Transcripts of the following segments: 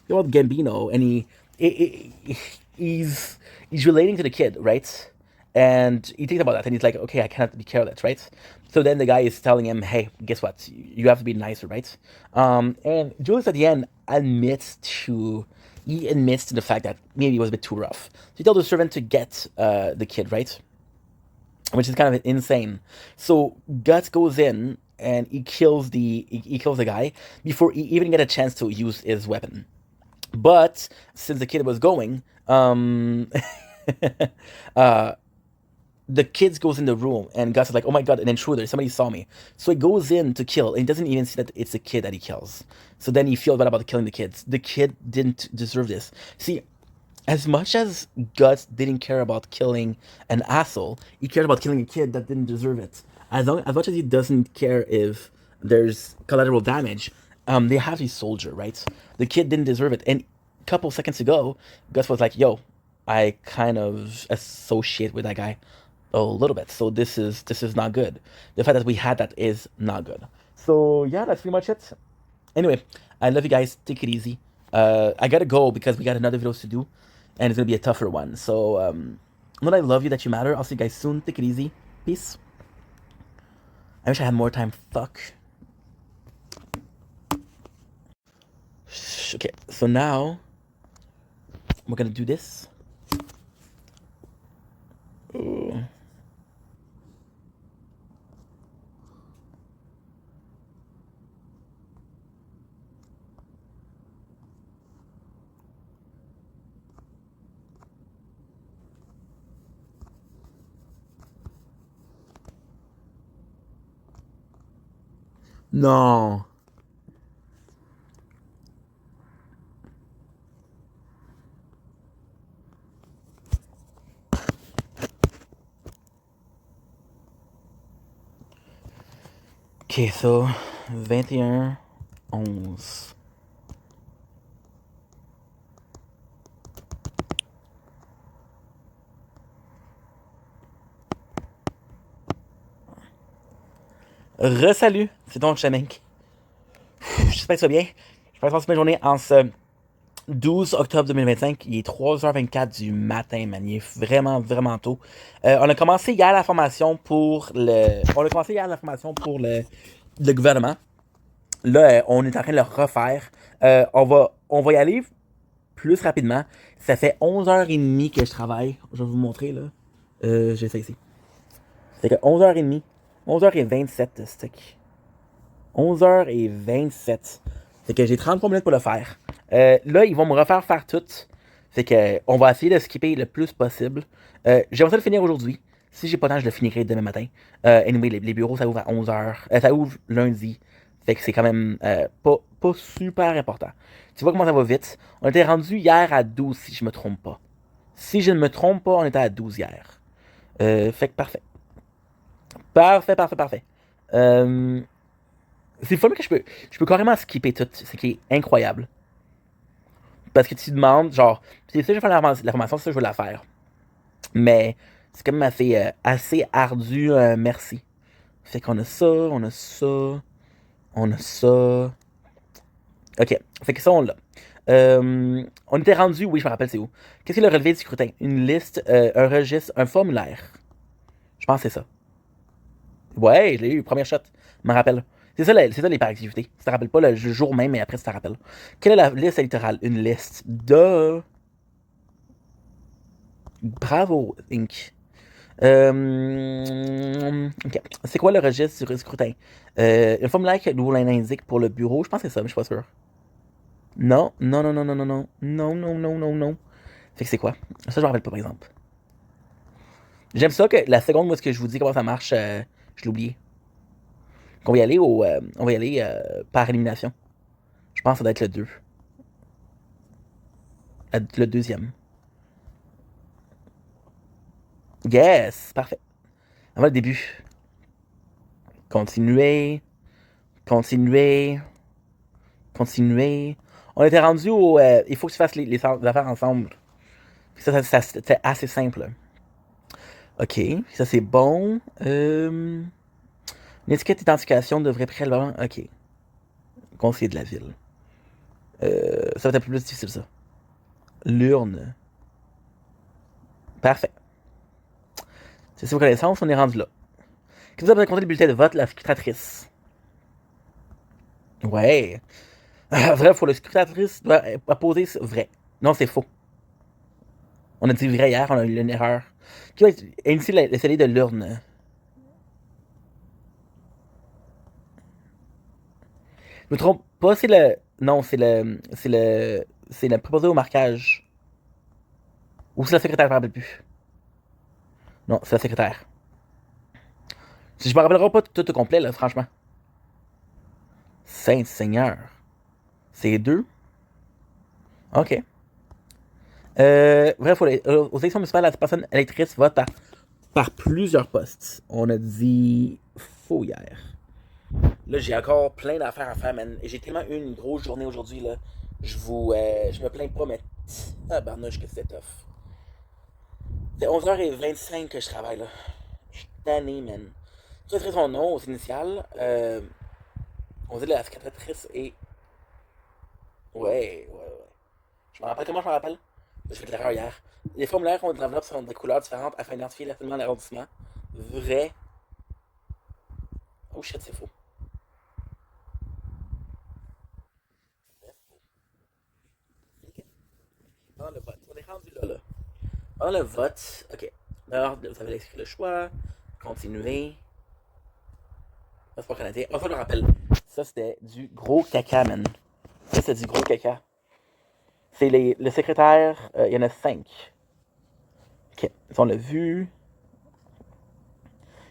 about Gambino, and he's he's relating to the kid, right? And he thinks about that, and he's like, okay, I cannot be careless, right? So then the guy is telling him, hey, guess what? You have to be nicer, right? And Julius at the end admits to the fact that maybe it was a bit too rough. So he tells the servant to get the kid, right? Which is kind of insane. So Guts goes in and he kills the guy before he even get a chance to use his weapon. But since the kid was going, uh, the kids goes in the room and Gus is like, "Oh my god, an intruder! Somebody saw me." So he goes in to kill, and he doesn't even see that it's the kid that he kills. So then he feels bad about killing the kids. The kid didn't deserve this. See, as much as Guts didn't care about killing an asshole, he cared about killing a kid that didn't deserve it. As much as he doesn't care if there's collateral damage, they have his soldier, right? The kid didn't deserve it. And a couple seconds ago, Gus was like, "Yo, I kind of associate with that guy a little bit, so this is not good. The fact that we had that is not good." So yeah, that's pretty much it. Anyway, I love you guys. Take it easy. I gotta go because we got another videos to do, and it's gonna be a tougher one. So, Lord, I love you that you matter. I'll see you guys soon. Take it easy. Peace. I wish I had more time. Fuck. Okay, so now we're gonna do this. Ooh. No. Ok, so 21-11. Re-salut, c'est donc Cheminck. J'espère que ça va bien. Je passe une bonne journée en ce 12 octobre 2025. Il est 3h24 du matin, man. Il est vraiment, vraiment tôt. On a commencé hier la formation pour le gouvernement. Là, on est en train de le refaire. On va y aller plus rapidement. Ça fait 11h30 que je travaille. Je vais vous montrer, là. J'ai ça ici. C'est que 11h30. 11h27, stick. 11h27. Fait que j'ai 33 minutes pour le faire. Là, ils vont me refaire faire tout. Fait que on va essayer de skipper le plus possible. J'aimerais ça le finir aujourd'hui. Si j'ai pas le temps, je le finirai demain matin. Anyway, les bureaux, ça ouvre à 11h. Ça ouvre lundi. Fait que c'est quand même pas super important. Tu vois comment ça va vite. On était rendu hier à 12, si je me trompe pas. Si je ne me trompe pas, on était à 12 hier. Fait que parfait. Parfait, parfait, parfait. C'est le fun que je peux carrément skipper tout. C'est qui est incroyable. Parce que tu te demandes, genre, c'est ça, je vais faire la formation, c'est ça, je veux la faire. Mais c'est quand même assez ardu, merci. Fait qu'on a ça, on a ça, on a ça. Ok, fait que ça, on l'a. On était rendu, oui, je me rappelle, c'est où. Qu'est-ce que le relevé du scrutin? Une liste, un registre, un formulaire. Je pense que c'est ça. Ouais, je l'ai eu, première shot. Je me rappelle. C'est ça l'hyperactivité. Tu te rappelles pas le jour même, mais après, tu te rappelles. Quelle est la liste électorale? Une liste de. Bravo, Inc. Ok. C'est quoi le registre du scrutin? Un formulaire que nous l'indique pour le bureau. Je pense que c'est ça, mais je suis pas sûr. Non, non, non, non, non, non, non. Non, non, non, non, non. Fait que c'est quoi? Ça, je me rappelle pas, par exemple. J'aime ça que la seconde, moi, ce que je vous dis comment ça marche, je l'ai oublié. On va y aller par élimination. Je pense que ça doit être le 2. Le deuxième. Yes! Parfait. On va le début. Continuer. Continuer. Continuer. On était rendu au. Il faut que tu fasses les affaires ensemble. C'est assez simple. Ok, ça c'est bon. Une étiquette d'identification devrait prélever. Ok. Conseiller de la ville. Ça va être un peu plus difficile, ça. L'urne. Parfait. C'est vos connaissances, on est rendu là. Quand vous avez compté le bulletin de vote, la scrutatrice. Ouais. Vrai, faut le scrutatrice doit apposer vrai. Non, c'est faux. On a dit vrai hier, on a eu une erreur. Qui va initier le scellé de l'urne? Je me trompe pas, c'est le. Non, c'est le. C'est le. C'est le préposé au marquage. Ou c'est la secrétaire, je me rappelle plus. Non, c'est la secrétaire. Je me rappellerai pas tout au complet, là, franchement. Saint-Seigneur. C'est deux? Ok. Bref, aux élections municipales, la personne électrice vote par plusieurs postes. On a dit faux hier. Là, j'ai encore plein d'affaires à faire, man. J'ai tellement eu une grosse journée aujourd'hui, là. Je me plains pas, mais ah, barnouche que c'est tough. C'est 11h25 que je travaille, là. Je suis tanné, man. Tu as son nom aux initiales. On dit la secrétatrice et. Ouais. Je me rappelle comment je me rappelle. J'ai fait de l'erreur hier. Les formulaires ont des enveloppes sont de couleurs différentes afin d'identifier l'assainissement de l'arrondissement. Vrai. Oh shit, c'est faux. Ok. Pendant le vote. On est rendu là. Pendant le vote, ok. Alors, vous avez inscrit le choix. Continuer. Passeport canadien. Enfin, je me rappelle. Ça, c'était du gros caca, man. Ça, c'était du gros caca. C'est le secrétaire. Il y en a 5. Ok. On l'a vu.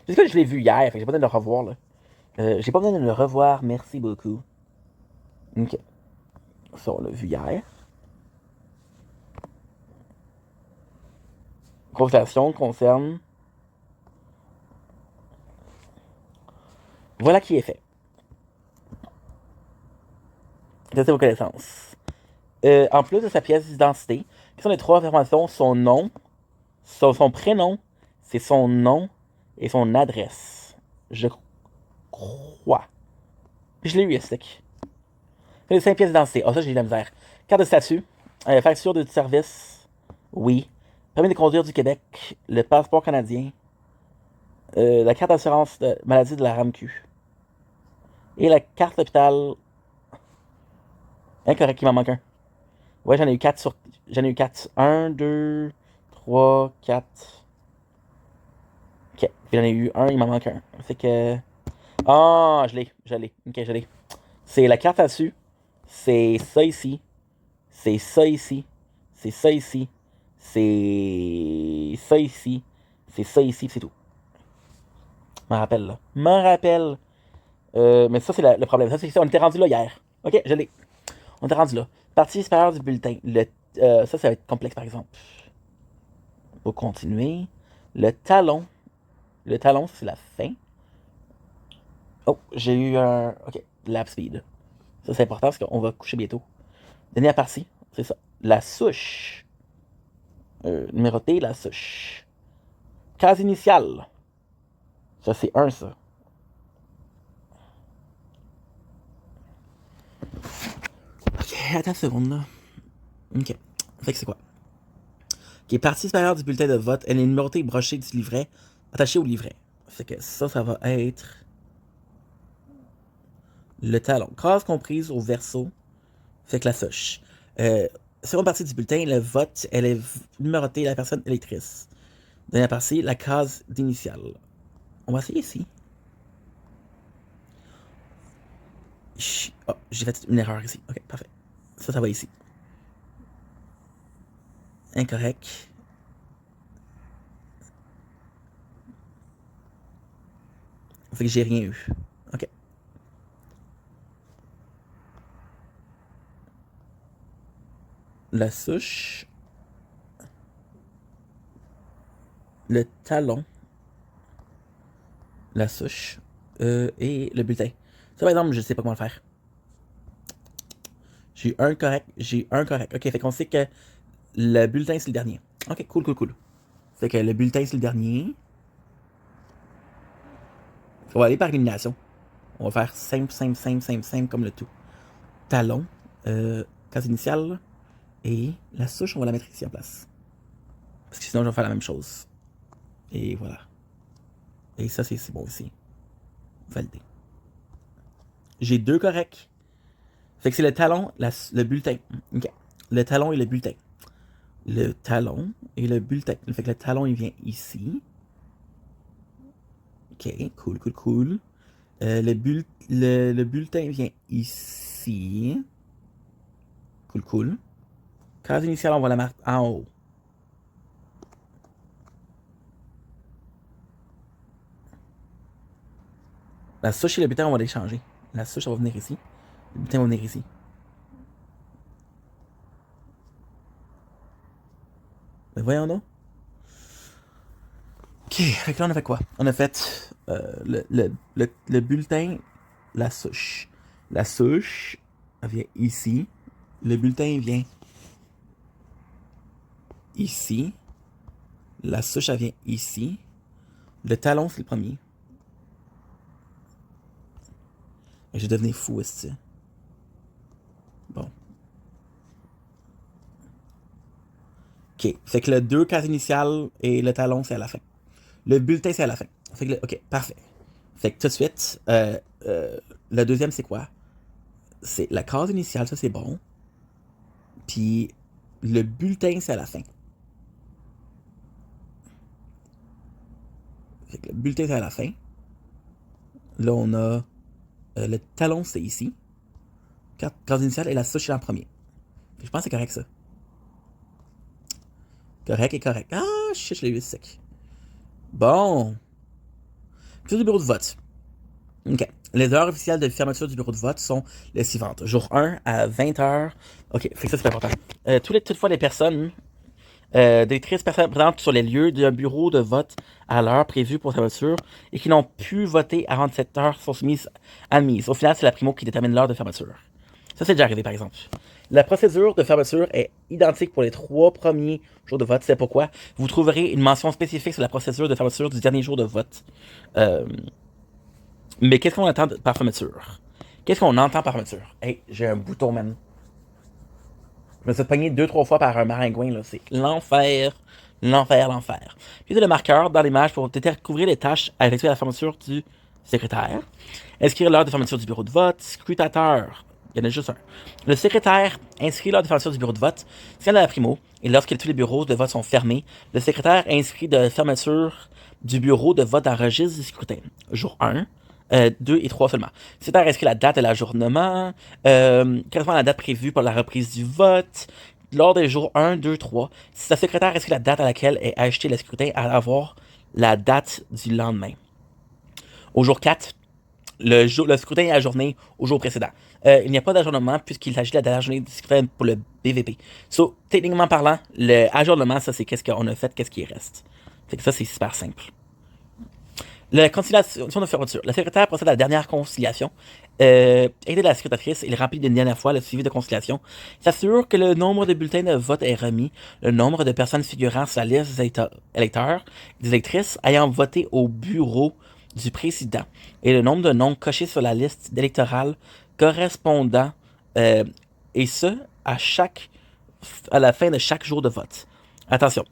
Je sais que je l'ai vu hier, fait que j'ai pas besoin de le revoir, là. J'ai pas besoin de le revoir, merci beaucoup. Ok. Ça, on l'a vu hier. Consultation concerne. Voilà qui est fait. Testez vos connaissances. En plus de sa pièce d'identité, quelles sont les trois informations? Son nom, son prénom, c'est son nom et son adresse. Je crois. Puis je l'ai eu, stick. Les 5 pièces d'identité. Oh, ça, j'ai eu de la misère. Carte de statut. Facture de service. Oui. Permis de conduire du Québec. Le passeport canadien. La carte d'assurance de maladie de la RAMQ. Et la carte d'hôpital. Incorrect, il m'en manque un. Ouais, j'en ai eu 4 sur. J'en ai eu 4. 1, 2, 3, 4. Ok. Puis j'en ai eu un, il m'en manque un. C'est que. Ah, je l'ai. Ok, je l'ai. C'est la carte à dessus. C'est ça ici. C'est ça ici. C'est ça ici. C'est ça ici. C'est ça ici, c'est tout. M'en rappelle, là. M'en rappelle. Mais ça, c'est le problème. Ça, c'est ça. On était rendu là hier. Ok, je l'ai. On était rendu là. Partie supérieure du bulletin. Ça va être complexe, par exemple. Pour continuer. Le talon. Le talon, c'est la fin. Oh, j'ai eu un. Ok, lap speed. Ça, c'est important parce qu'on va coucher bientôt. Dernière partie, c'est ça. La souche. Numéroté, la souche. Case initiale. Ça, c'est un, ça. Ok, attends une seconde, là. Ok. Fait que c'est quoi? Ok, partie supérieure du bulletin de vote, elle est numérotée brochée du livret, attachée au livret. Fait que ça va être le talon. Case comprise au verso, fait que la souche. Seconde partie du bulletin, le vote, elle est numérotée la personne électrice. Dernière partie, la case d'initiale. On va essayer ici. Oh, j'ai fait une erreur ici. Ok, parfait. Ça va ici. Incorrect. Fait que j'ai rien eu. Ok. La souche. Le talon. La souche. Et le bulletin. Ça, par exemple, je sais pas comment le faire. J'ai eu un correct. J'ai eu un correct. Ok, fait qu'on sait que le bulletin, c'est le dernier. Ok, cool. Fait que le bulletin, c'est le dernier. On va aller par élimination. On va faire simple comme le tout. Talon. case initiale. Et la souche, on va la mettre ici en place. Parce que sinon, je vais faire la même chose. Et voilà. Et ça, c'est bon aussi. Validé. J'ai 2 corrects. Fait que c'est le talon, le bulletin. OK. Le talon et le bulletin. Le talon et le bulletin. Fait que le talon, il vient ici. OK, cool. Le bulletin vient ici. Cool. Case initiale, on va la mettre en haut. La souche et le bulletin, on va les changer. La souche, ça va venir ici. Le bulletin va venir ici. Mais voyons donc. Ok, fait que là, on a fait quoi? On a fait le bulletin, la souche. La souche, elle vient ici. Le bulletin vient ici. La souche, elle vient ici. Le talon, c'est le premier. Et je vais devenir fou, est-ce que bon. Ok, fait que le 2 case initiale et le talon, c'est à la fin. Le bulletin, c'est à la fin. Fait que ok, parfait. Fait que tout de suite, le deuxième, c'est quoi? C'est la case initiale, ça c'est bon. Puis le bulletin, c'est à la fin. Fait que le bulletin, c'est à la fin. Là, on a le talon, c'est ici. Case initiale et la souche, c'est en premier. Fait que je pense que c'est correct, ça. Correct. Ah, shit, je l'ai eu sec. Bon. Puis du bureau de vote. OK. Les heures officielles de fermeture du bureau de vote sont les suivantes. Jour 1 à 20h. OK, fait que ça, c'est important. Toutefois, les personnes, d'électrices présentes sur les lieux d'un bureau de vote à l'heure prévue pour fermeture et qui n'ont pu voter avant 17h sont admises. Au final, c'est la primo qui détermine l'heure de fermeture. Ça, c'est déjà arrivé, par exemple. La procédure de fermeture est identique pour les 3 premiers jours de vote. C'est pourquoi vous trouverez une mention spécifique sur la procédure de fermeture du dernier jour de vote. Mais qu'est-ce qu'on entend par fermeture? Qu'est-ce qu'on entend par fermeture? Hey, j'ai un bouton, man. Je me suis pogné 2-3 fois par un maringouin, là. C'est l'enfer. Puis le marqueur dans l'image pour découvrir les tâches à effectuer à la fermeture du secrétaire. Inscrire l'heure de fermeture du bureau de vote. Scrutateur. Il y en a juste un. Le secrétaire inscrit l'heure de fermeture du bureau de vote. C'est la primo. Et lorsque tous les bureaux de vote sont fermés, le secrétaire inscrit de fermeture du bureau de vote dans le registre du scrutin. Jour 1. 2 et 3 seulement. Le secrétaire inscrit la date de l'ajournement, correspond à la date prévue pour la reprise du vote, lors des jours 1, 2, 3. Si le secrétaire inscrit la date à laquelle est acheté le scrutin, à avoir la date du lendemain. Au jour 4, le scrutin est ajourné au jour précédent. Il n'y a pas d'ajournement puisqu'il s'agit de la dernière journée du scrutin pour le BVP. So, techniquement parlant, le ajournement, ça c'est qu'est-ce qu'on a fait, qu'est-ce qui reste. Fait que ça, c'est super simple. La conciliation de fermeture. Le secrétaire procède à la dernière conciliation. Aidé de la secrétatrice, il remplit une dernière fois le suivi de conciliation. Il s'assure que le nombre de bulletins de vote est remis, le nombre de personnes figurant sur la liste des électeurs et des électrices ayant voté au bureau du président et le nombre de noms cochés sur la liste électorale correspondant, et ce, à la fin de chaque jour de vote. Attention,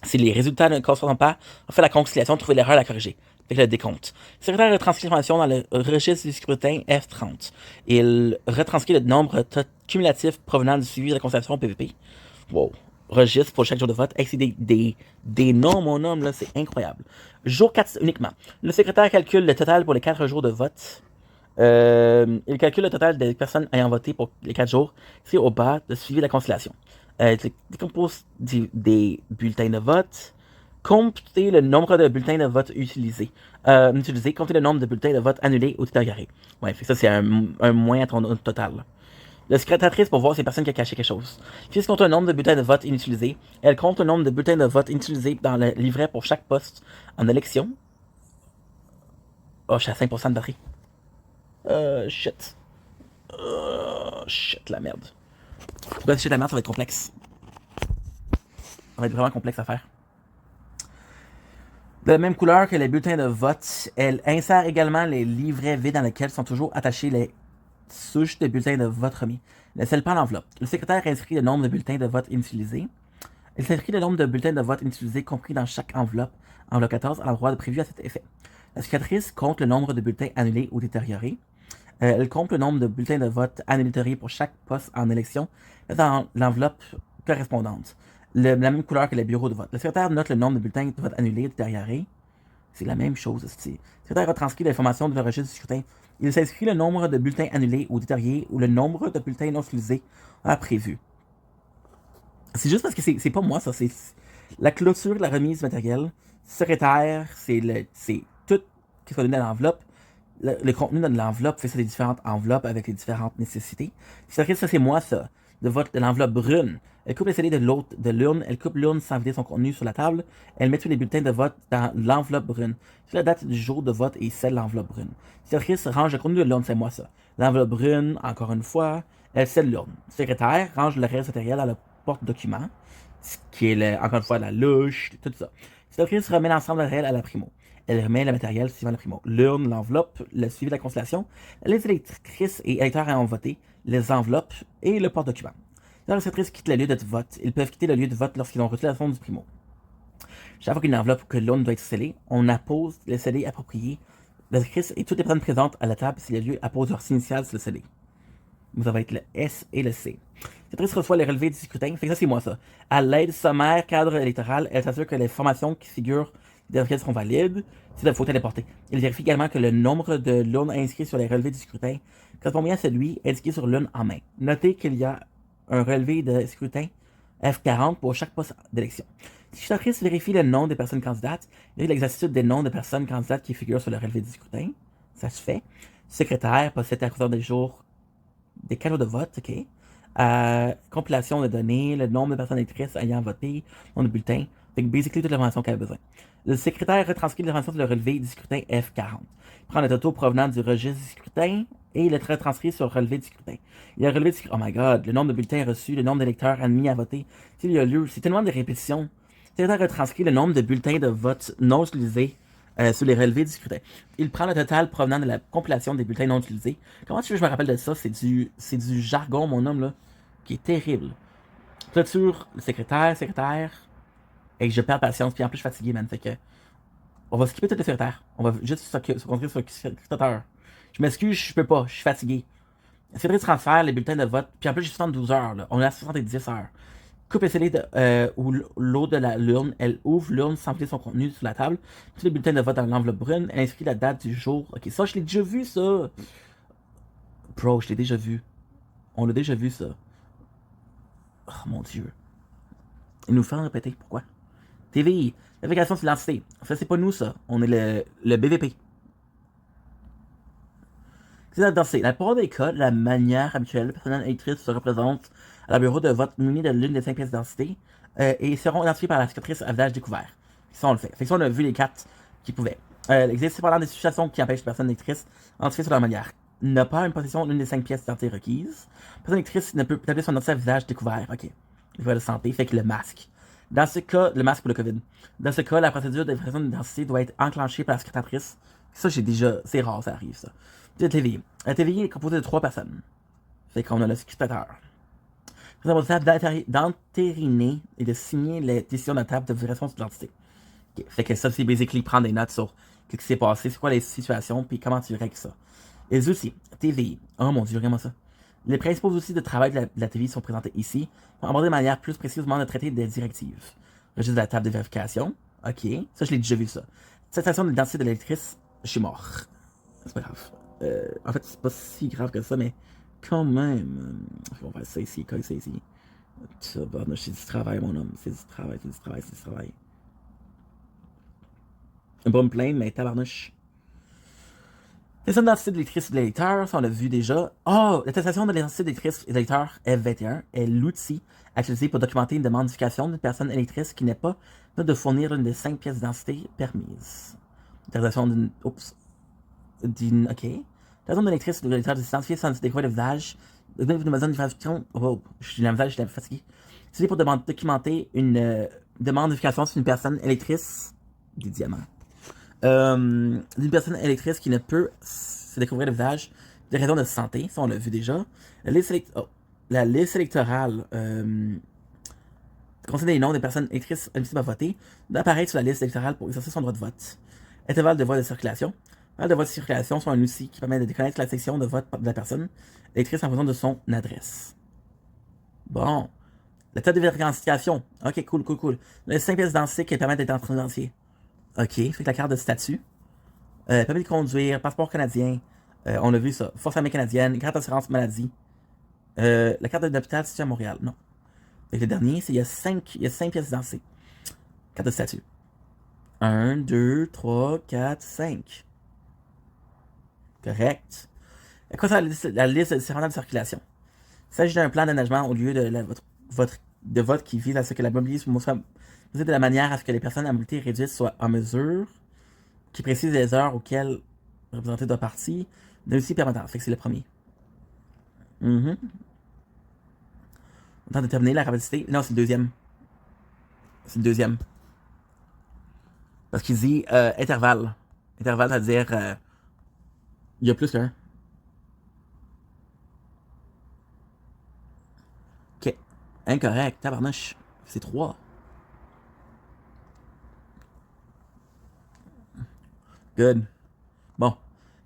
si les résultats ne correspondent pas, on fait la conciliation, trouver l'erreur, la corriger. Fait que le décompte. Le secrétaire retranscrit l'information dans le registre du scrutin F30. Il retranscrit le nombre cumulatif provenant du suivi de la conciliation PVP. Wow. Registre pour chaque jour de vote. C'est des noms, mon homme, là, c'est incroyable. Jour 4 uniquement. Le secrétaire calcule le total pour les 4 jours de vote. Il calcule le total des personnes ayant voté pour les 4 jours. C'est au bas de suivi de la conciliation. Décompose des bulletins de vote. Compter le nombre de bulletins de vote utilisés. Compter le nombre de bulletins de vote annulés ou détériorés. Ouais, ça c'est un moins à ton total. La secrétatrice pour voir si personne qui a caché quelque chose. Puis, compte le nombre de bulletins de vote inutilisés. Elle compte le nombre de bulletins de vote utilisés dans le livret pour chaque poste en élection. Oh, je suis à 5% de batterie. Shit. Shit, la merde. Pourquoi shit, la merde, ça va être complexe. Ça va être vraiment complexe à faire. De la même couleur que les bulletins de vote, elle insère également les livrets vides dans lesquels sont toujours attachés les souche de bulletins de vote remis. Ne scelle pas l'enveloppe. Le secrétaire inscrit le nombre de bulletins de vote inutilisés. Il s'inscrit le nombre de bulletins de vote inutilisés compris dans chaque enveloppe 14, à l'endroit prévu à cet effet. La secrétatrice compte le nombre de bulletins annulés ou détériorés. Elle compte le nombre de bulletins de vote annulés pour chaque poste en élection dans l'enveloppe correspondante. La même couleur que les bureaux de vote. Le secrétaire note le nombre de bulletins de vote annulés ou détériorés. C'est la même chose, aussi. Le secrétaire retranscrit l'information de le registre du scrutin. Il s'inscrit le nombre de bulletins annulés ou détériorés ou le nombre de bulletins non utilisés à prévu. C'est juste parce que c'est pas moi, ça. C'est la clôture de la remise matérielle. Secrétaire, c'est tout qui soit donné dans l'enveloppe. Le contenu de l'enveloppe fait ça des différentes enveloppes avec les différentes nécessités. Ça, c'est moi, ça. De l'enveloppe brune. Elle coupe les scellés de l'urne. Elle coupe l'urne sans vider son contenu sur la table. Elle met tous les bulletins de vote dans l'enveloppe brune. C'est la date du jour de vote et celle de l'enveloppe brune. Secrétatrice range le contenu de l'urne, c'est moi, ça. L'enveloppe brune, encore une fois, elle scelle l'urne. Secrétaire range le reste matériel à la porte-document, ce qui est, encore une fois, la louche, tout ça. Secrétatrice remet l'ensemble matériel à la primo. Elle remet le matériel suivant la primo. L'urne, l'enveloppe, le suivi de la constellation, les électrices et électeurs ayant voté, les enveloppes et le porte-document. Les réceptrices quittent le lieu de vote. Ils peuvent quitter le lieu de vote lorsqu'ils ont reçu la sonde du primo. Chaque fois qu'une enveloppe ou que l'urne doit être scellée, on appose le scellé approprié. La directrice et toutes les personnes présentes à la table, si le lieu, apposent leurs initiales sur le scellé. Ça va être le S et le C. La directrice reçoit les relevés du scrutin. Fait que ça, c'est moi, ça. À l'aide sommaire cadre électoral, elle s'assure que les formations qui figurent des requêtes seront valides. C'est de faute téléporter. Elle vérifie également que le nombre de l'urne inscrit sur les relevés du scrutin correspond bien à celui indiqué sur l'urne en main. Notez qu'il y a un relevé de scrutin F40 pour chaque poste d'élection. Si la secrétatrice vérifie le nom des personnes candidates, vérifie l'exactitude des noms des personnes candidates qui figurent sur le relevé du scrutin. Ça se fait. Secrétaire possède à cause des jours des canaux de vote, ok. Compilation de données, le nombre de personnes électrices ayant voté, nombre de bulletins. Fait que basically toute l'information qu'elle a besoin. Le secrétaire retranscrit l'information sur le relevé du scrutin F40. Il prend le totaux provenant du registre du scrutin et le retranscrit sur le relevé du scrutin. Il y a un relevé du scrutin. Oh my god, le nombre de bulletins reçus, le nombre d'électeurs admis à voter. Il y a lieu, c'est tellement de répétitions. Le secrétaire retranscrit le nombre de bulletins de vote non utilisés sur les relevés du scrutin. Il prend le total provenant de la compilation des bulletins non utilisés. Comment tu veux que je me rappelle de ça? C'est du jargon, mon homme, là, qui est terrible. Clôture, le secrétaire, et je perds patience, puis en plus je suis fatigué, man. Fait que, on va skipper tout le secrétaire. On va juste se concentrer sur le secrétaire. Je m'excuse, je peux pas, je suis fatigué. La secrétaire transfère les bulletins de vote, puis en plus j'ai 72 heures, là. On est à 70 heures. Coupe les scellés ou l'eau de l'urne, elle ouvre l'urne sans filer son contenu sur la table. Tous les bulletins de vote dans l'enveloppe brune, elle inscrit la date du jour. Ok, ça, je l'ai déjà vu, ça. Bro, je l'ai déjà vu. On l'a déjà vu, ça. Oh mon dieu. Il nous fait en répéter, pourquoi? TVI, vérification de l'identité. Ça, c'est pas nous, ça. On est le BVP. C'est l'identité. La plupart des cas, de la manière habituelle, le personnel électrice se représente à la bureau de vote muni de l'une des 5 pièces d'identité et seront identifiés par la secrétatrice à visage découvert. Ça, on le fait. Fait que ça, on a vu les 4 qui pouvaient. Il existe cependant des situations qui empêchent les personnes électrices d'identifier sur leur manière. N'a pas une possession d'une des 5 pièces d'identité requises. La personne électrice ne peut établir son identité à visage découvert. Ok. Il faut de santé, fait que le masque. Dans ce cas, le masque pour le COVID. Dans ce cas, la procédure de vérification d'identité doit être enclenchée par la secrétatrice. Ça, j'ai déjà. C'est rare, ça arrive, ça. La TVI. La TVI est composée de 3 personnes. Fait qu'on a le secrétaire. Nous avons le table d'entériner et de signer les décisions de la table de vérification d'identité. Okay. Fait que ça, c'est basically prendre des notes sur ce qui s'est passé, c'est quoi les situations, puis comment tu règles ça. Les outils. TVI. Oh mon dieu, vraiment ça. Les principaux outils de travail de la TVI sont présentés ici pour aborder de manière plus précise de traiter des directives. Registre de la table de vérification. Ok. Ça, je l'ai déjà vu, ça. Attestation de l'identité de l'électrice. Je suis mort. C'est pas grave. En fait, c'est pas si grave que ça, mais quand même. On va faire ça ici, coller ça ici. C'est du travail, mon homme. C'est du travail. Pas me plaindre, mais tabarnouche. L'attestation d'identité de l'électrice et de l'électeur, ça on l'a vu déjà. Oh, l'attestation de l'identité de l'électrice et de l'électeur F21 est l'outil utilisé pour documenter une demande d'identification d'une personne électrice qui n'est pas de fournir une des 5 pièces d'identité permises. L'attestation d'une. Oups. Ok. L'attestation de l'électrice et de l'électeur de s'identifier sans découvrir le visage. De besoin d'identification. Oh, je suis dans le visage, je suis fatigué. C'est pour documenter une demande d'identification sur une personne électrice. Des diamants. D'une personne électrice qui ne peut se découvrir le visage, des raisons de santé, ça on l'a vu déjà. La liste électorale concerne les noms des personnes électrices admissibles à voter, d'apparaître sur la liste électorale pour exercer son droit de vote. Intervalle de vote de circulation. Intervalle de vote de circulation sont un outil qui permet de déconnecter la section de vote de la personne électrice en fonction de son adresse. Bon. La tête de vérification. Ok, cool. Les 5 pièces d'identité qui permettent d'être entré d'identifié. Ok, fait que la carte de statut. Permis de conduire, passeport canadien. On a vu ça. Force armée canadienne, carte d'assurance maladie. La carte d'hôpital située à Montréal. Non. Et le dernier, c'est il y a 5 pièces d'identité. Carte de statut. 1, 2, 3, 4, 5. Correct. À quoi sert la liste de différents de circulation? Il s'agit d'un plan d'aménagement au lieu de vote qui vise à ce que la mobilité soit de la manière à ce que les personnes à mobilité réduite soient en mesure, qui précise les heures auxquelles le représenté doit partir, mais aussi permanent. Fait que c'est le premier. On tente de déterminer la rapidité. Non, c'est le deuxième. C'est le deuxième. Parce qu'il dit intervalle. Intervalle, c'est-à-dire il y a plus qu'un. Ok. Incorrect. Tabarnouche. C'est 3. Good. Bon.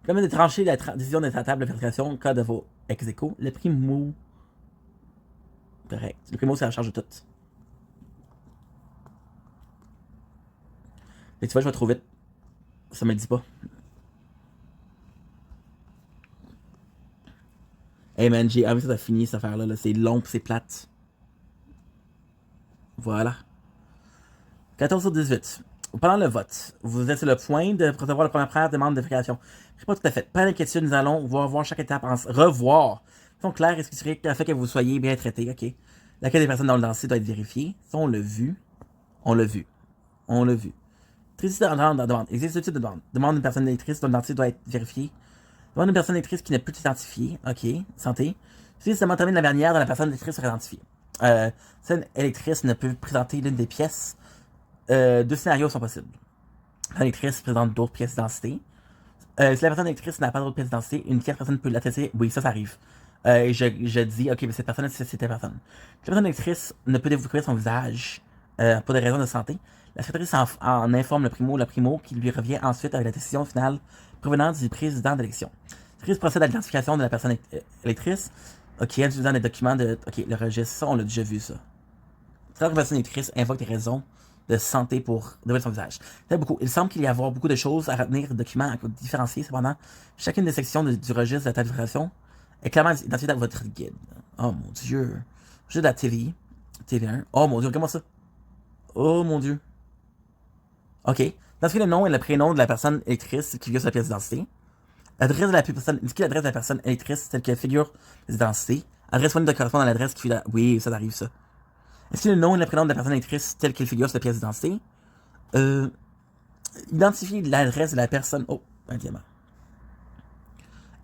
Comme de trancher la décision de sa table de vérification, cas de vos ex aequo, le primo. Correct. Le primo, c'est la charge de tout. Et tu vois, je vais trop vite. Ça me le dit pas. Hey man, j'ai envie que ça finisse cette affaire-là. Là. C'est long pis c'est plate. Voilà. 14 sur 18. Pendant le vote, vous êtes sur le point de recevoir la première demande de vérification. Je sais pas tout à fait. Pas d'inquiétude, nous allons voir chaque étape revoir. Sont clairs, expliquer le fait que vous soyez bien traité, ok. Laquelle des personnes dans le dossier doit être vérifiée. Ça, on l'a vu. On l'a vu. On l'a vu. Tristesse de demande. Existe de demande. Demande d'une personne électrice dont le dossier doit être vérifié. Demande d'une personne électrice qui n'est plus identifiée. Ok. Santé. Si ça termine la dernière de la personne électrice sera identifiée. Si une électrice ne peut présenter l'une des pièces, 2 scénarios sont possibles. La personne électrice présente d'autres pièces d'identité. Si la personne électrice n'a pas d'autres pièces d'identité, une tierce personne peut l'attester. Oui, ça arrive. Je dis, ok, mais cette personne, c'est cette personne. Si la personne électrice ne peut découvrir son visage pour des raisons de santé, la secrétaire en informe le primo qui lui revient ensuite avec la décision finale provenant du président d'élection. La secrétaire procède à l'identification de la personne électrice. Ok, en utilisant des documents de. Ok, le registre, ça, on l'a déjà vu, ça. Quand une personne électrice invoque des raisons de santé pour dévoiler son visage. C'est beaucoup. Il semble qu'il y avoir beaucoup de choses à retenir, de documents à différencier. Cependant, chacune des sections du registre de la tarification est clairement identifiée dans votre guide. Oh mon dieu. Registre de la TVI. TV1. Oh mon dieu, comment ça? Oh mon dieu. Ok. Indiquez le nom et le prénom de la personne électrice qui figure sur la pièce d'identité. Adresse de la personne. Indiquez l'adresse de la personne électrice telle qu'elle figure d'identité. Adresse fournie de correspondre à l'adresse qui figure. Oui, ça arrive ça. Est-ce que le nom et le prénom de la personne électrice telle qu'elle figure sur la pièce d'identité? Identifier l'adresse de la personne. Oh, un diamant.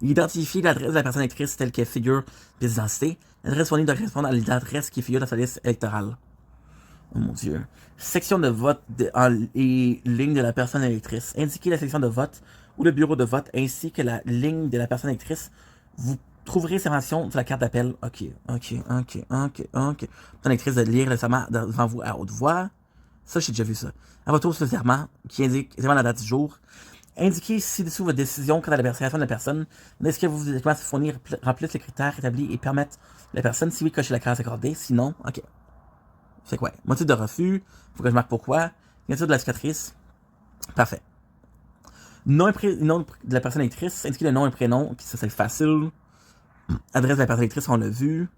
Identifier l'adresse de la personne électrice telle qu'elle figure sur la pièce d'identité. L'adresse fournie doit correspondre à l'adresse qui figure dans sa liste électorale. Oh mon dieu. Section de vote et ligne de la personne électrice. Indiquez la section de vote ou le bureau de vote ainsi que la ligne de la personne électrice. Vous trouverez ces informations sur la carte d'appel. Ok. Personne électrice de lire le serment devant vous à haute voix. Ça, j'ai déjà vu ça. À votre tour sur le serment qui indique évidemment la date du jour. Indiquez ci-dessous votre décision quant à la vérification de la personne. Est-ce que vous devez fournir remplissent les critères établis et permettent la personne, si oui, cocher la case accordée. Sinon, ok. C'est quoi? Motif de refus. Faut que je marque pourquoi. Signature de la cicatrice. Parfait. Nom de la personne électrice. Indiquez le nom et prénom. Ça, c'est facile. Adresse de la personne électrice, on l'a vu.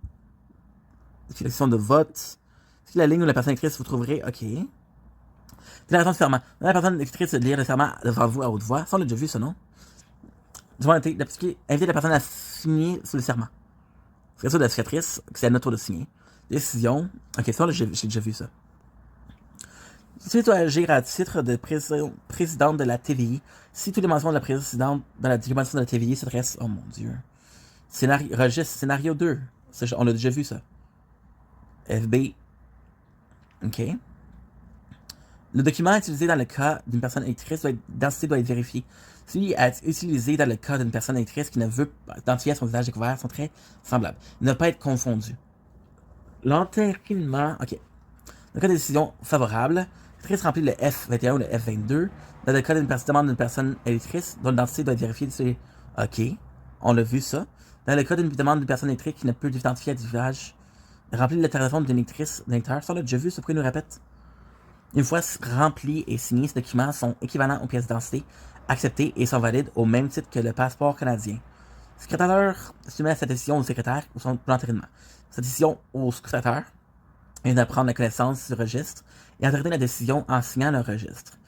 Sélection de vote. Si la ligne de la personne électrice, vous trouverez. Ok. Déclaration de serment. La personne électrice de lire le serment devant vous à haute voix. Ça, on l'a déjà vu, ça, non? Invitez la personne à signer sur le serment. Signature de la cicatrice. C'est à notre tour de signer. Décision. Ok, ça, j'ai déjà vu ça. Si tu dois agir à titre de présidente de la TVI, si tous les mentions de la présidente dans la documentation de la TVI s'adressent. Oh mon dieu. Registre, scénario 2. Ça, on l'a déjà vu ça. FB. Ok. Le document utilisé dans le cas d'une personne électrice d'identité doit être vérifié. Celui utilisé dans le cas d'une personne électrice qui ne veut pas identifier son visage découvert sont très semblables. Ne pas être confondus. L'entérinement. Ok. Dans le cas de décision favorable, l'électrice remplit le F21 ou le F22. Dans le cas d'une demande d'une personne électrice dont l'identité doit être vérifiée, ok. On l'a vu ça. Dans le cas d'une demande d'une personne électrique qui ne peut identifier du visage, remplit l'autorisation d'une électeur. Ça, on l'a déjà vu, ça, pourquoi il nous répète? Une fois remplis et signés, ces documents sont équivalents aux pièces d'identité acceptées et sont valides au même titre que le passeport canadien. Le secrétaire soumet cette décision au secrétaire ou son l'entraînement. Cette décision au secrétaire vient d'apprendre la connaissance du registre et entériner la décision en signant le registre.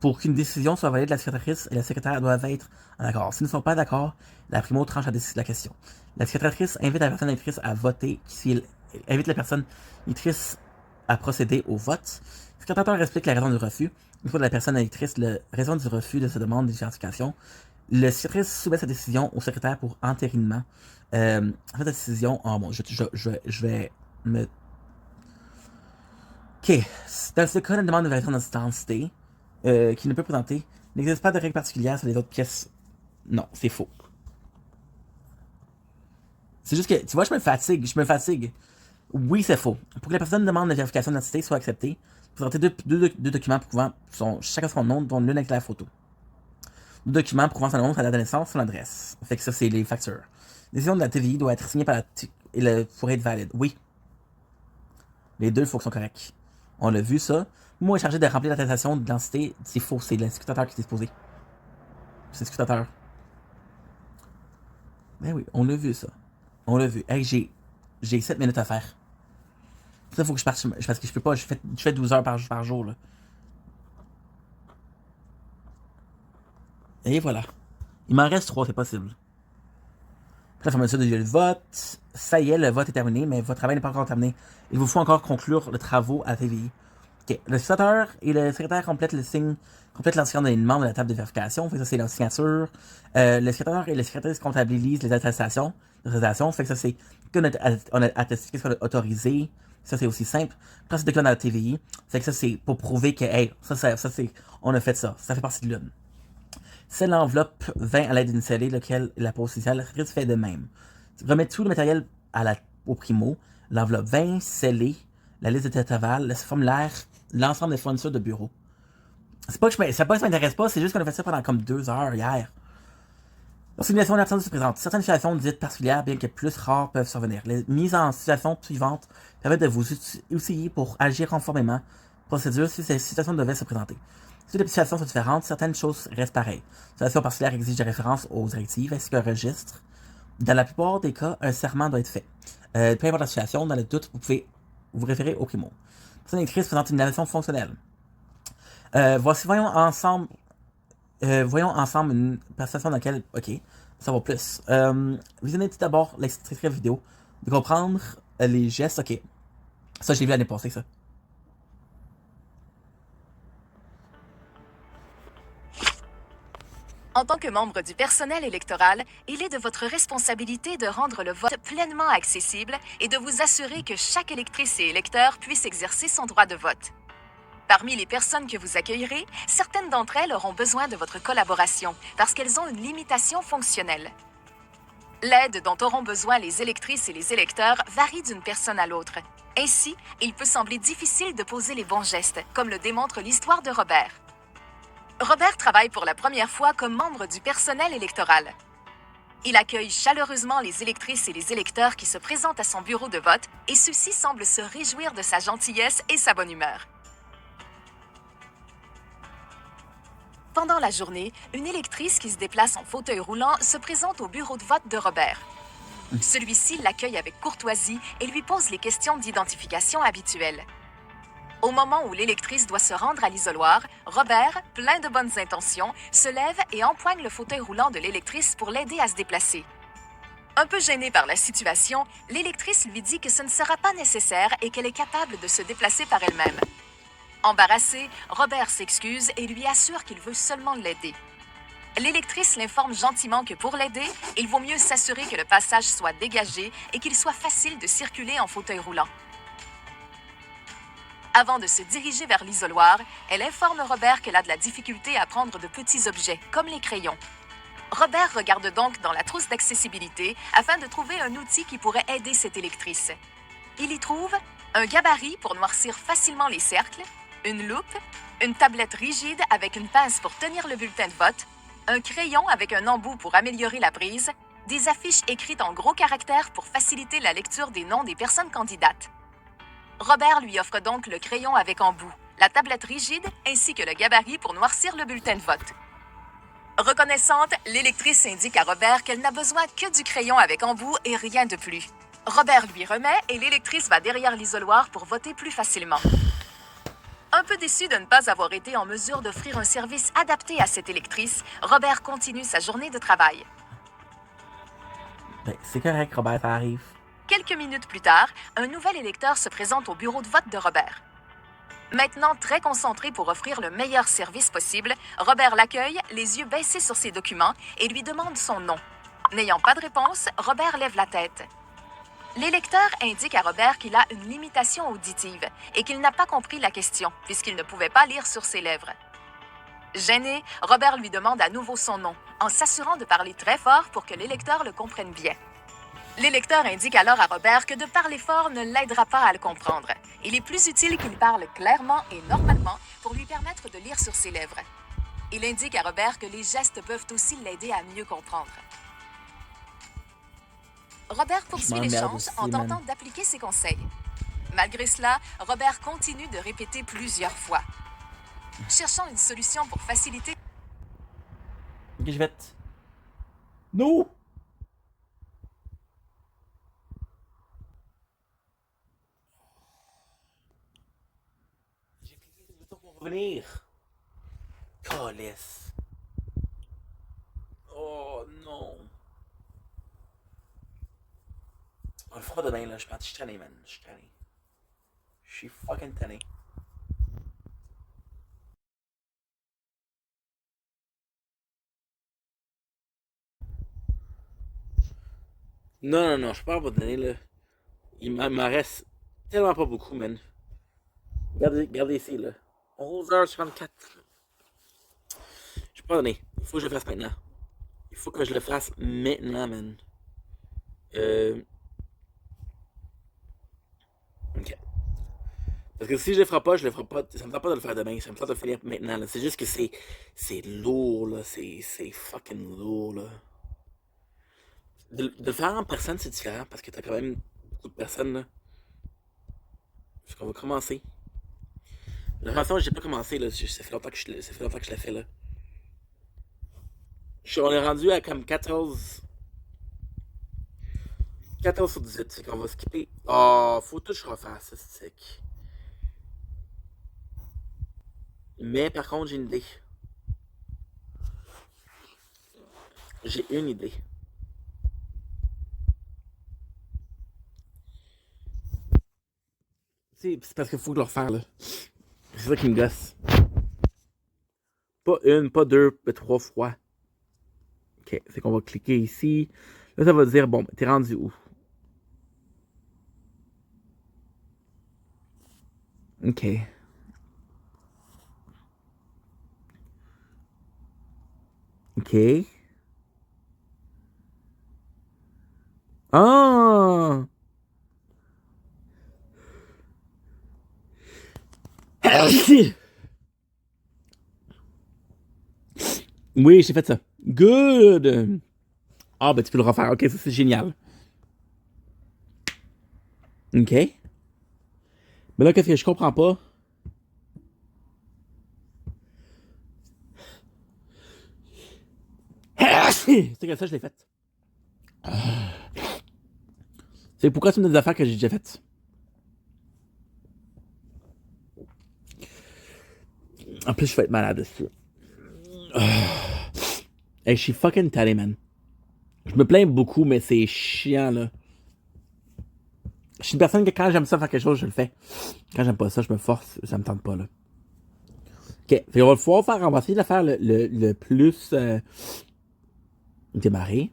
Pour qu'une décision soit valide, la secrétatrice et le secrétaire doivent être en accord. S'ils ne sont pas d'accord, la primo tranche la question. La secrétatrice invite la personne électrice à voter, invite la personne électrice à procéder au vote. Le secrétaire explique la raison du refus. Une fois de la personne électrice, la raison du refus de sa demande d'identification, le secrétaire soumet sa décision au secrétaire pour entérinement. En fait, la décision. Oh bon, je vais me. Ok. Dans ce cas, la demande de vérification d'identité qui ne peut présenter, n'existe pas de règle particulière sur les autres pièces. Non, c'est faux. C'est juste que, tu vois, je me fatigue. Oui, c'est faux. Pour que la personne demande de vérification d'identité soit acceptée, présenter deux documents prouvant chacun son nom, dont l'une avec la photo. Deux documents prouvant son nom, sa date de naissance, son adresse. Fait que ça, c'est les factures. La décision de la TVI doit être signée par pour être valide. Oui. Les deux, il faut qu'ils soient corrects. On l'a vu, ça. Moi, je suis chargé de remplir l'attestation d'identité. C'est faux, c'est l'inscriptateur qui est disposé. C'est l'inscriptateur. Ben oui, on l'a vu, ça. On l'a vu. Hey, j'ai 7 minutes à faire. Ça, faut que je parte. Parce que je peux pas, je fais 12 heures par jour, là. Et voilà. Il m'en reste 3, c'est possible. Après la fermeture du vote, ça y est, le vote est terminé, mais votre travail n'est pas encore terminé. Il vous faut encore conclure le travaux à la TVI. Ok, le secrétaire et le secrétaire complètent l'inscription des membres de la table de vérification. Fait que ça, c'est leur signature. Le secrétaire et le secrétaire comptabilisent les attestations. Fait que ça, c'est qu'on a attesté qu'est-ce qu'on a autorisé. Ça, c'est aussi simple. Après, c'est déclaré dans la TVI. Fait que ça, c'est pour prouver que, hey, ça c'est, on a fait ça. Ça fait partie de l'une. C'est l'enveloppe 20 à l'aide d'une scellée, lequel la pose initiale, la secrétaire fait de même. Remet tout le matériel au primo. L'enveloppe 20 scellée, la liste de tête aval, le formulaire, l'ensemble des fournitures de bureau. C'est pas que ça m'intéresse pas, c'est juste qu'on a fait ça pendant comme 2 heures hier. Lorsqu'une situation d'absence se présente, certaines situations dites particulières, bien que plus rares, peuvent survenir. Les mises en situation suivantes permettent de vous outiller pour agir conformément procédure si ces situations devaient se présenter. Si les situations sont différentes, certaines choses restent pareilles. Situation particulière exige des références aux directives ainsi qu'un registre. Dans la plupart des cas, un serment doit être fait. Peu importe la situation, dans le doute, vous pouvez vous référer au primo. Personne électrice présente une navigation fonctionnelle. Voyons ensemble une prestation dans laquelle, ok, ça va plus. Visionnez tout d'abord l'extrait vidéo, de comprendre les gestes, ok. Ça, je l'ai vu l'année passée, ça. En tant que membre du personnel électoral, il est de votre responsabilité de rendre le vote pleinement accessible et de vous assurer que chaque électrice et électeur puisse exercer son droit de vote. Parmi les personnes que vous accueillerez, certaines d'entre elles auront besoin de votre collaboration parce qu'elles ont une limitation fonctionnelle. L'aide dont auront besoin les électrices et les électeurs varie d'une personne à l'autre. Ainsi, il peut sembler difficile de poser les bons gestes, comme le démontre l'histoire de Robert. Robert travaille pour la première fois comme membre du personnel électoral. Il accueille chaleureusement les électrices et les électeurs qui se présentent à son bureau de vote et ceux-ci semblent se réjouir de sa gentillesse et sa bonne humeur. Pendant la journée, une électrice qui se déplace en fauteuil roulant se présente au bureau de vote de Robert. Celui-ci l'accueille avec courtoisie et lui pose les questions d'identification habituelles. Au moment où l'électrice doit se rendre à l'isoloir, Robert, plein de bonnes intentions, se lève et empoigne le fauteuil roulant de l'électrice pour l'aider à se déplacer. Un peu gênée par la situation, l'électrice lui dit que ce ne sera pas nécessaire et qu'elle est capable de se déplacer par elle-même. Embarrassé, Robert s'excuse et lui assure qu'il veut seulement l'aider. L'électrice l'informe gentiment que pour l'aider, il vaut mieux s'assurer que le passage soit dégagé et qu'il soit facile de circuler en fauteuil roulant. Avant de se diriger vers l'isoloir, elle informe Robert qu'elle a de la difficulté à prendre de petits objets, comme les crayons. Robert regarde donc dans la trousse d'accessibilité afin de trouver un outil qui pourrait aider cette électrice. Il y trouve un gabarit pour noircir facilement les cercles, une loupe, une tablette rigide avec une pince pour tenir le bulletin de vote, un crayon avec un embout pour améliorer la prise, des affiches écrites en gros caractères pour faciliter la lecture des noms des personnes candidates. Robert lui offre donc le crayon avec embout, la tablette rigide ainsi que le gabarit pour noircir le bulletin de vote. Reconnaissante, l'électrice indique à Robert qu'elle n'a besoin que du crayon avec embout et rien de plus. Robert lui remet et l'électrice va derrière l'isoloir pour voter plus facilement. Un peu déçu de ne pas avoir été en mesure d'offrir un service adapté à cette électrice, Robert continue sa journée de travail. Ben, c'est correct, Robert, ça arrive. Quelques minutes plus tard, un nouvel électeur se présente au bureau de vote de Robert. Maintenant très concentré pour offrir le meilleur service possible, Robert l'accueille, les yeux baissés sur ses documents, et lui demande son nom. N'ayant pas de réponse, Robert lève la tête. L'électeur indique à Robert qu'il a une limitation auditive et qu'il n'a pas compris la question, puisqu'il ne pouvait pas lire sur ses lèvres. Gêné, Robert lui demande à nouveau son nom, en s'assurant de parler très fort pour que l'électeur le comprenne bien. L'électeur indique alors à Robert que de parler fort ne l'aidera pas à le comprendre. Il est plus utile qu'il parle clairement et normalement pour lui permettre de lire sur ses lèvres. Il indique à Robert que les gestes peuvent aussi l'aider à mieux comprendre. Robert poursuit l'échange en tentant d'appliquer ses conseils. Malgré cela, Robert continue de répéter plusieurs fois. Cherchant une solution pour faciliter... Ok, je vais être... Non! J'ai cliqué sur le bouton pour revenir. Calisse. Oh non. On le fera demain, là. Je suis tanné, man. Je suis tanné. Je suis fucking tanné. Non, je peux pas abandonner, là. Il m'en reste tellement pas beaucoup, man. Regardez ici, là. 11h54. Je peux pas donner. Il faut que je le fasse maintenant. Il faut que je le fasse maintenant, man. Ok. Parce que si je le ferai pas, je le ferai pas. Ça me tente pas de le faire demain. Ça me tente de le finir maintenant, là. C'est juste que c'est lourd, là. C'est fucking lourd, là. De le faire en personne, c'est différent parce que t'as quand même beaucoup de personnes, là. Fait qu'on va commencer. De toute façon, j'ai pas commencé, là. Ça fait longtemps que ça fait longtemps que je l'ai fait, là. On est rendu à comme 14 sur 18. Fait qu'on va skipper. Oh, faut tout que je refasse, ça, c'est sec. Mais par contre, j'ai une idée. J'ai une idée. C'est parce qu'il faut le refaire, là. C'est ça qui me gosse. Pas une, pas deux, mais trois fois. Ok, c'est qu'on va cliquer ici. Là, ça va dire, bon, t'es rendu où? Ok. Ok. Ah! Oui, j'ai fait ça. Good! Ah, ben tu peux le refaire. Ok, ça c'est génial. Ok. Mais là, qu'est-ce que je comprends pas? C'est comme ça, je l'ai fait. C'est pourquoi tu me dis des affaires que j'ai déjà faites. En plus, je vais être malade dessus. Hey, je suis fucking tanné, man. Je me plains beaucoup, mais c'est chiant, là. Je suis une personne que quand j'aime ça faire quelque chose, je le fais. Quand j'aime pas ça, je me force. Ça me tente pas, là. Ok. Fait on va pouvoir faire, on va essayer de faire le plus démarré.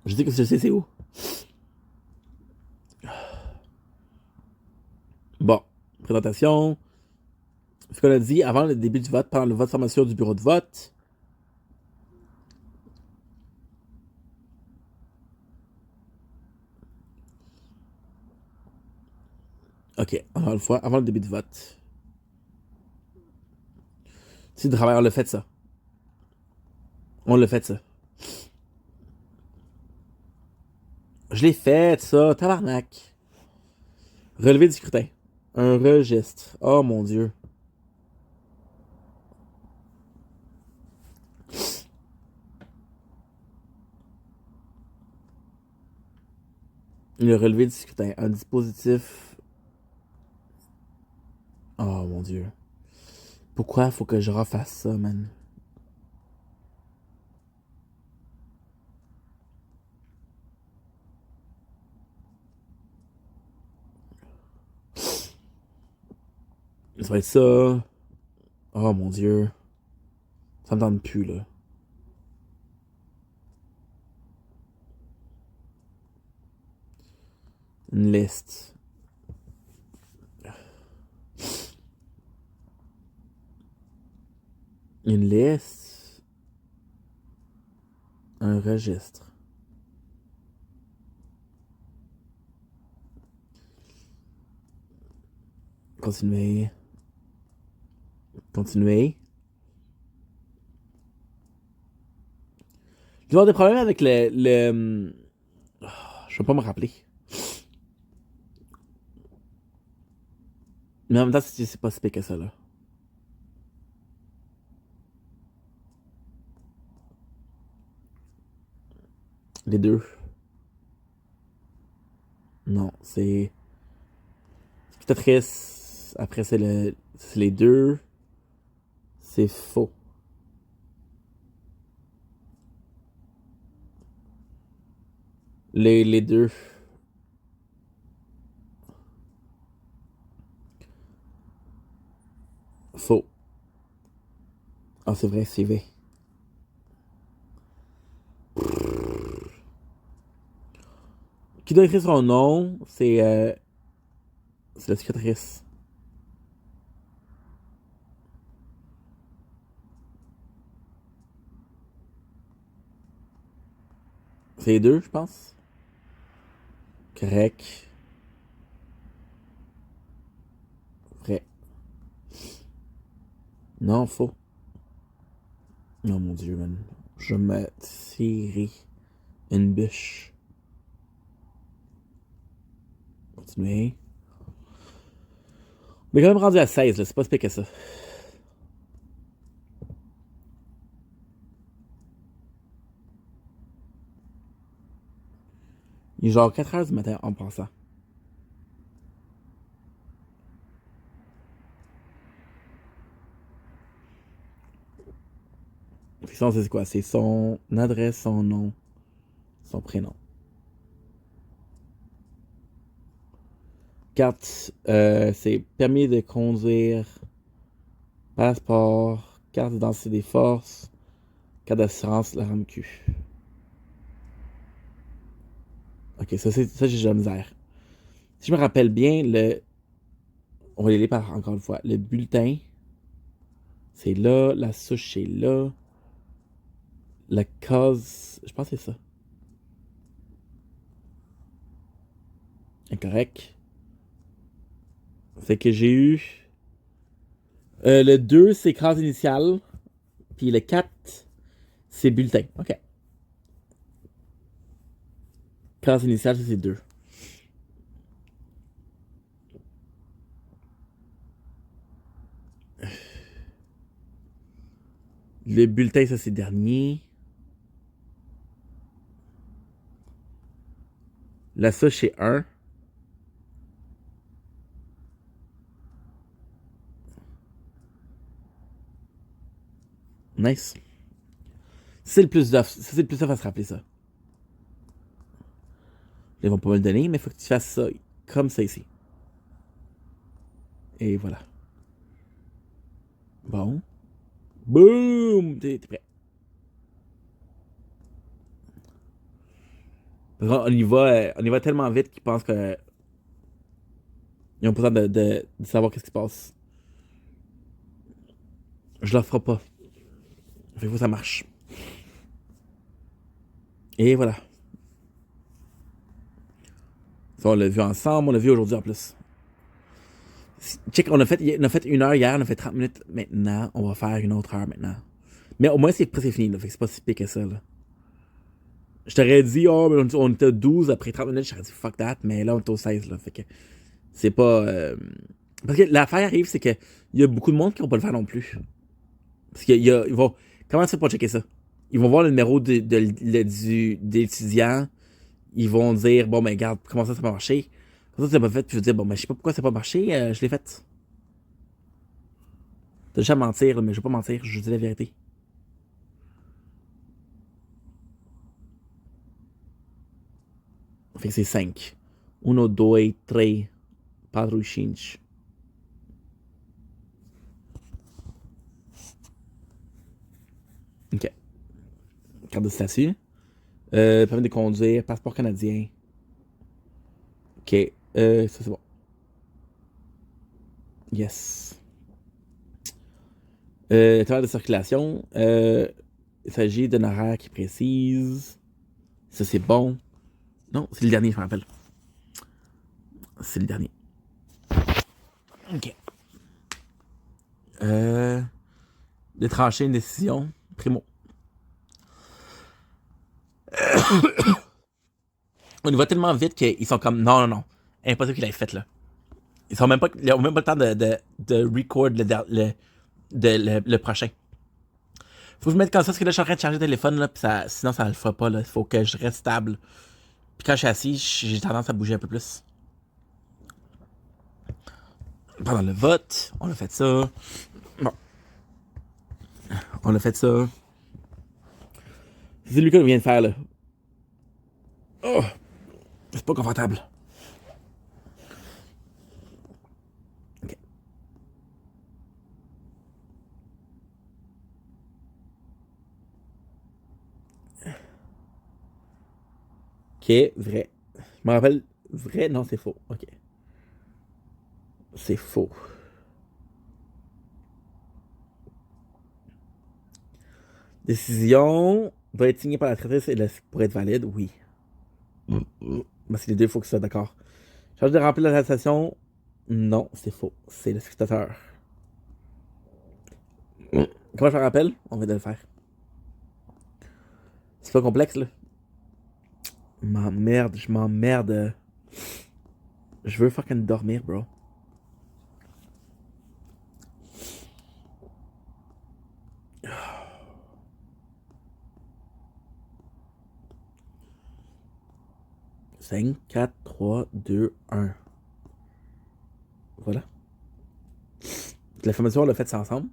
Je dis que je sais c'est où. présentation. Ce qu'on a dit avant le début du vote, pendant le vote de formation du bureau de vote. Ok, encore une fois, avant le début du vote. C'est du travail, on l'a fait ça. On l'a fait ça. Je l'ai fait ça, tabarnak. Relevé du scrutin. Un registre. Oh mon dieu. Le relevé du scrutin. Un dispositif. Oh mon dieu. Pourquoi faut que je refasse ça, man? Ça va être ça. Oh mon dieu. Ça me tente plus, là. Une liste. Une liste. Un registre. Continuer. Continuer. Je vais avoir des problèmes avec je vais pas me rappeler. Mais en même temps, c'est pas si pire que ça, là. Les deux. Non, c'est. Spectatrice. Après, c'est les deux. C'est faux. Les deux. Faux. Ah, c'est vrai, c'est vrai. Qui doit écrire son nom, c'est la cicatrice. C'est les deux, je pense. Correct. Vrai. Non, faux. Oh mon dieu, man. Je me tirer une bûche. Continuer. Mais quand même rendu à 16, là, c'est pas si pire que ça. Il est genre 4 heures du matin en pensant. Fiction, c'est quoi? C'est son adresse, son nom, son prénom. Carte, c'est permis de conduire, passeport, carte d'identité des forces, carte d'assurance, la RAMQ. Ok, ça j'ai de la misère. Si je me rappelle bien, on va les lire par encore une fois. Le bulletin, c'est là, la souche, c'est là. La case, je pense que c'est ça. Incorrect. C'est que j'ai eu. Le 2, c'est case initiale. Puis le 4, c'est bulletin. Ok. Case initiale, ça c'est 2. Le bulletin, ça c'est dernier. La souche, c'est 1. Nice. C'est le plus d'off. Ça, c'est le plus d'off à se rappeler ça. Ils vont pas me le donner, mais il faut que tu fasses ça comme ça ici. Et voilà. Bon. Boum! T'es prêt. On y va tellement vite qu'ils pensent que. Ils ont besoin de savoir qu'est-ce qui se passe. Je leur ferai pas. Fait que ça marche. Et voilà. Ça, on l'a vu ensemble, on l'a vu aujourd'hui en plus. Check, on a fait 1 heure hier, on a fait 30 minutes maintenant. On va faire une autre heure maintenant. Mais au moins, c'est presque fini, là. Fait que c'est pas si pire que ça, là. Je t'aurais dit, oh, mais on était 12 après 30 minutes, j'aurais dit fuck that, mais là, on est au 16, là. Fait que c'est pas. Parce que l'affaire arrive, c'est que il y a beaucoup de monde qui vont pas le faire non plus. Parce qu'ils vont. Comment ça pour checker ça? Ils vont voir le numéro d'étudiant. Ils vont dire, bon, ben, regarde, comment ça pas marché? Comment ça, ça pas fait? Puis je vais dire, bon, ben, je sais pas pourquoi ça n'a pas marché, je l'ai fait. T'as déjà à mentir, là, mais je vais pas mentir, je dis la vérité. Fait que c'est 5. 1, 2, 3, 4, 5. Ok. Carte de statut. Permis de conduire, passeport canadien. Ok. Ça c'est bon. Yes. Travers de circulation. Il s'agit d'un horaire qui précise. Ça c'est bon. Non, c'est le dernier, je me rappelle. C'est le dernier. Ok. De trancher une décision. Primo. On y va tellement vite qu'ils sont comme non, non, non. Impossible qu'il l'ait fait là. Ils ont même pas le temps de record le prochain. Faut que je mette comme ça parce que là je suis en train de charger le téléphone là, pis ça, sinon ça le fera pas là. Faut que je reste stable. Puis quand je suis assis, j'ai tendance à bouger un peu plus. Pendant le vote, on a fait ça. Bon. On a fait ça. C'est Lucas qui vient de faire là. Oh! C'est pas confortable. Ok. Ok, vrai. Je me rappelle. Vrai? Non, c'est faux. Ok. C'est faux. Décision doit être signée par la traité pour être valide? Oui. Ben, c'est les deux, il faut que ça soit d'accord. Charge de remplir l'attestation? Non, c'est faux. C'est le scrutateur. Comment je me rappelle? On vient de le faire. C'est pas complexe, là. M'emmerde, je m'emmerde. Je veux fucking dormir, bro. Cinq, 4, 3, 2, 1. Voilà. La formation, on l'a fait ça ensemble.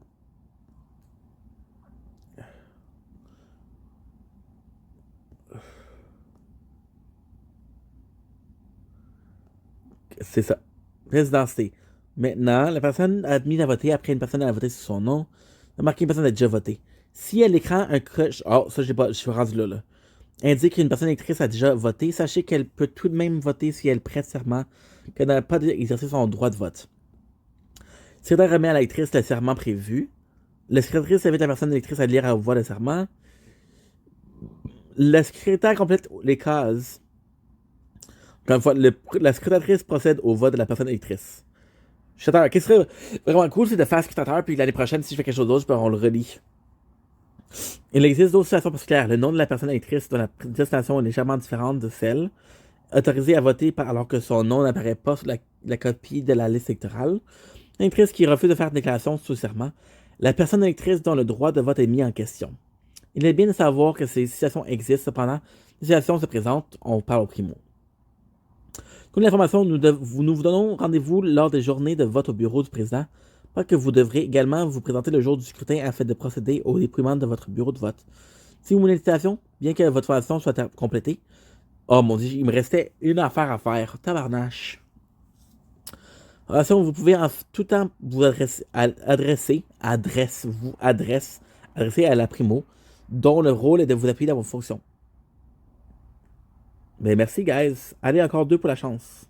C'est ça. Résidentité. Maintenant, la personne admise à voter après une personne à voter sur son nom a marqué une personne a déjà voté. Si à l'écran un coche. Oh, ça, je suis rendu là. Indique qu'une personne électrice a déjà voté, sachez qu'elle peut tout de même voter si elle prête serment qu'elle n'a pas exercé son droit de vote. Si elle remet à l'électrice le serment prévu, la secrétaire invite la personne électrice à lire à voix le serment. La secrétaire complète les cases. Encore une fois, la scrutatrice procède au vote de la personne électrice. Qu'est-ce qui serait vraiment cool, c'est de faire scrutateur, puis l'année prochaine, si je fais quelque chose d'autre, on le relie. Il existe d'autres situations particulières. Le nom de la personne électrice dont la destination est légèrement différente de celle autorisée à voter alors que son nom n'apparaît pas sur la copie de la liste électorale. L'électrice qui refuse de faire une déclaration sous serment. La personne électrice dont le droit de vote est mis en question. Il est bien de savoir que ces situations existent, cependant, les situations se présentent, on parle au primo. Comme l'information, nous vous donnons rendez-vous lors des journées de vote au bureau du président, parce que vous devrez également vous présenter le jour du scrutin afin de procéder au dépouillement de votre bureau de vote. Si vous voulez une invitation, bien que votre formation soit complétée, oh mon dieu, il me restait une affaire à faire, tabarnache. Vous pouvez en tout temps vous adresser à la primo, dont le rôle est de vous appuyer dans vos fonctions. Ben merci, guys. Allez, encore 2 pour la chance.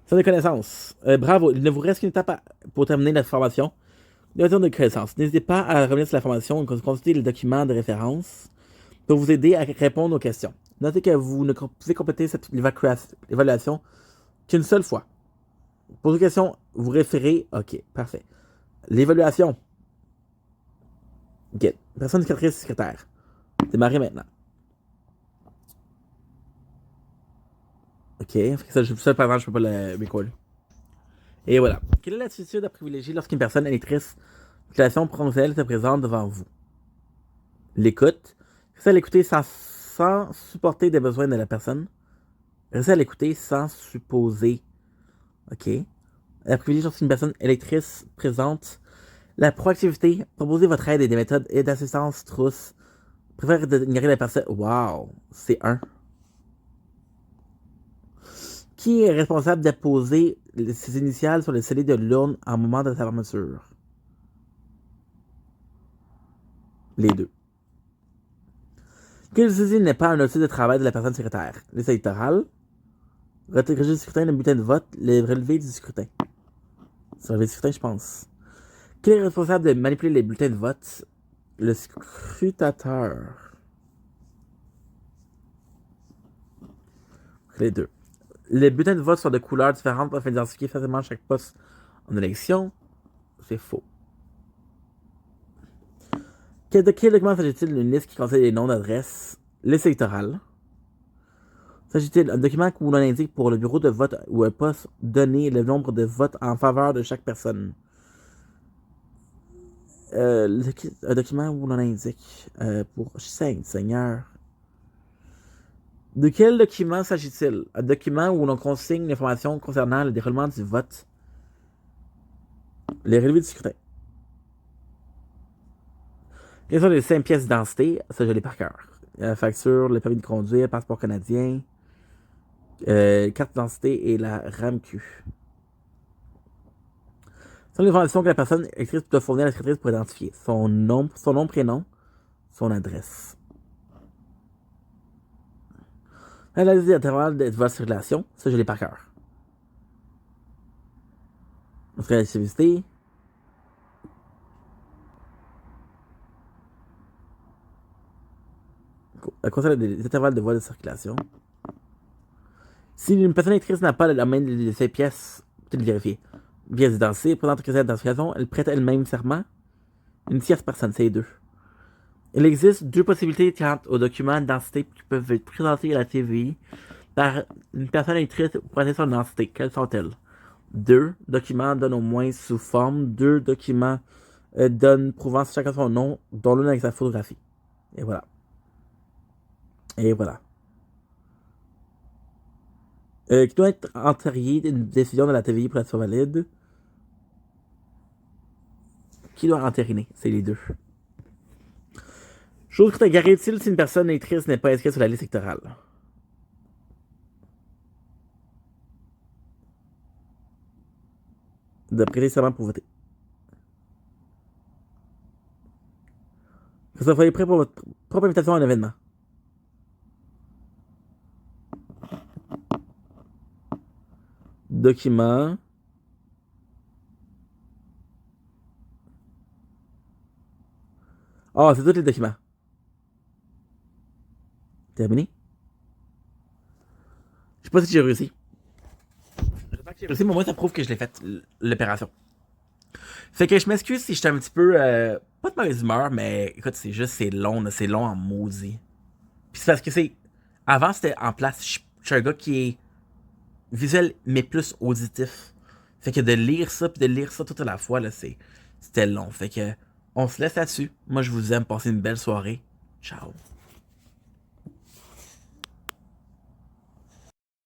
C'est de connaissances. Bravo. Il ne vous reste qu'une étape pour terminer notre formation. Notion de connaissances. N'hésitez pas à revenir sur la formation et consulter les documents de référence pour vous aider à répondre aux questions. Notez que vous ne pouvez compléter cette évaluation qu'une seule fois. Pour vos questions, vous référez. Ok, parfait. L'évaluation. Ok. Personne éducatrice secrétaire. Démarrez maintenant. Ok, ça par exemple, je peux pas le recall. Et voilà. Quelle est l'attitude à privilégier lorsqu'une personne électrice situation professionnelle se présente devant vous? L'écoute. Restez à l'écouter sans supporter des besoins de la personne. Restez à l'écouter sans supposer. Ok. La privilégier lorsqu'une personne électrice présente la proactivité. Proposez votre aide et des méthodes et d'assistance trousse. Préfère ignorer la personne. Wow, c'est un. Qui est responsable d'apposer ses initiales sur le scellé de l'urne en moment de sa fermeture? Les deux. Que ceci n'est pas un outil de travail de la personne secrétaire. Liste électorale. Registre du scrutin, le bulletin de vote, les relevés du scrutin. C'est le relevé du scrutin, je pense. Qui est responsable de manipuler les bulletins de vote? Le scrutateur. Les deux. Les bulletins de vote sont de couleurs différentes pour identifier facilement chaque poste en élection. C'est faux. De quel document s'agit-il d'une liste qui contient les noms d'adresses? Liste électorale. S'agit-il d'un document où l'on indique pour le bureau de vote ou un poste donné le nombre de votes en faveur de chaque personne? Un document où l'on indique pour Seigneur. De quel document s'agit-il? Un document où l'on consigne l'information concernant le déroulement du vote. Les relevés du scrutin. Quelles sont les 5 pièces d'identité? Ça, je l'ai par cœur. Facture, le permis de conduire, passeport canadien, carte d'identité et la RAMQ. Ce sont les informations que la personne électrice doit fournir à la secrétaire pour identifier. Son nom, prénom, son adresse. Analyse l'intervalle de votre circulation. Ça, je l'ai par cœur. On ferait la civilité. Concernant les intervalles de voie de circulation. Si une personne électrice n'a pas la main de ces pièces, peut-être le vérifier. Pièce d'identité, présente que cette identification, elle prête elle-même serment. Une tierce personne, c'est les deux. Il existe 2 possibilités quant aux documents d'identité qui peuvent être présentés à la TVI par une personne électrice pour présenter son identité. Quelles sont-elles? 2 documents donnent au moins sous forme. 2 documents donnent prouvant chacun son nom, dont l'un avec sa photographie. Et voilà. Et voilà. Qui doit être antérieur d'une décision de la TVI pour être valide. Qui doit entériner? C'est les deux. Chose que t'as-t-il si une personne électrice n'est pas inscrite sur la liste électorale? De prêter serment pour voter. Que vous soyez prêt pour votre propre invitation à un événement. Document. Ah, c'est tous les documents. Terminé. Je sais pas si j'ai réussi. J'espère que j'ai réussi, mais moi ça prouve que je l'ai fait, l'opération. Fait que je m'excuse si j'étais un petit peu pas de mauvaise humeur, mais écoute, c'est long, là, c'est long en maudit. Puis c'est parce que c'est. Avant c'était en place. Je suis un gars qui est visuel mais plus auditif. Fait que de lire ça puis de lire ça tout à la fois, là, c'était long. Fait que on se laisse là-dessus. Moi je vous aime, passez une belle soirée. Ciao.